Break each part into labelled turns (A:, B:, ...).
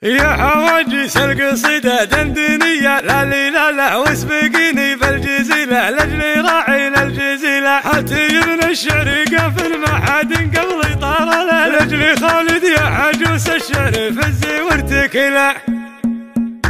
A: يا حواجيس القصيدة دندنية لا لي لا لا واسبقيني بالجزيلة لاجلي راعينا الجزيلة حتى من الشعر قافل ما حد قبلي طار لاجلي خالد يا عجوس الشعر فزي وارتكله.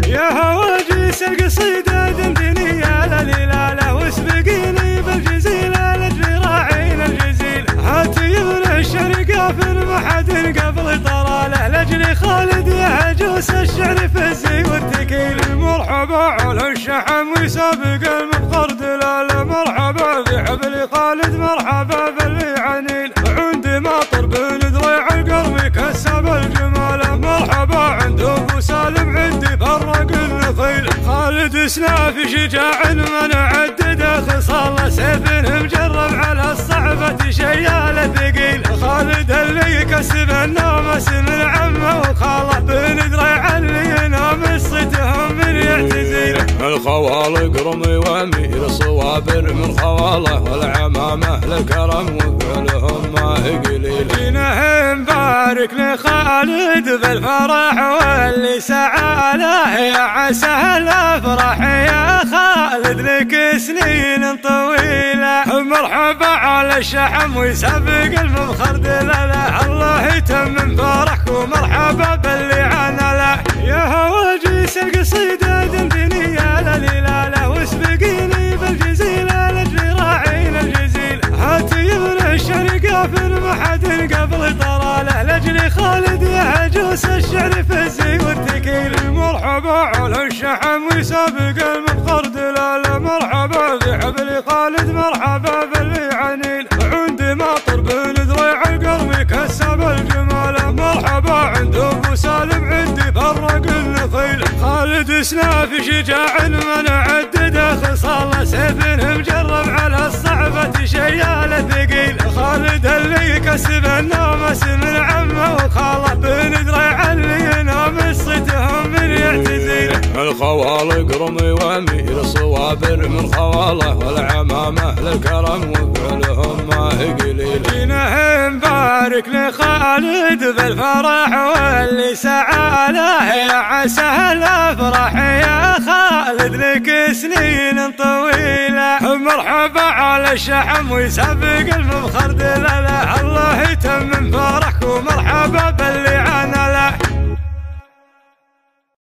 A: يا حواجيس القصيدة دندنية لا لي لا لا واسبقيني بالجزيلة لاجلي راعينا الجزيلة حتى من الشعر قافل ما حد قبلي طار لاجلي خالد يا عجوس الشعر فزي والتكيل. مرحبا على الشحم ويسابق المفخر دلال مرحبا بحبل خالد مرحبا باللي عنيل عندي ماطر بن ذريع القلب كسب الجمال مرحبا عند ابو سالم عندي فرق النخيل خالد سناف شجاع من عدد خصال سيف مجرب على الصعبة شيال ثقيل خالد اللي يكسب النامس من عمه وخاله بن ذريع اللي ينام صيتهم من يعتزيل الخوالق رمي وامير صوابر من خواله والعمامه الكرم وفعلهم ما هي قليل. فينا مبارك لخالد بالفرح واللي سعى له يا عسى الافراح يا خالد لك سنين طويله مرحبا على الشحم ويسابق المفخر دلاله الله يتمم فرحك ومرحبا باللي عنا له. يا هواجيس القصيدة دندنية لا لي لا لا واسبقيني بالجزيلة لاجلي راعينا الجزيلة هاتي من الشعر قافل ما حد قبل طراله لاجلي خالد يا عجوس الشعر فزي والتكيل. مرحبا على الشحم ويسابق المفخر دلاله مرحبا بحبل خالد مرحبا باللي عنيل عندي ماطر بن ذريع القلب كسب الجمال مرحبا عند ابو سالم عندي فرق النخيل خالد سناف شجاع من عدد خصال سيف مجرب على الصعبة شيال ثقيل خالد اللي يكسب النامس من عمه وخاله بن ذريع اللي ينام صيتهم من يعتزيل الخوالق رمي وامير صوابر من خواله والعمامه الكرم وفعلهم ما هي قليل. فينا مبارك لخالد بالفرح واللي سعى له يا عسى الافراح يا خالد لك سنين طويله مرحبا على الشحم ويسابق المفخر دلاله الله يتمم فرحك ومرحبا باللي عنا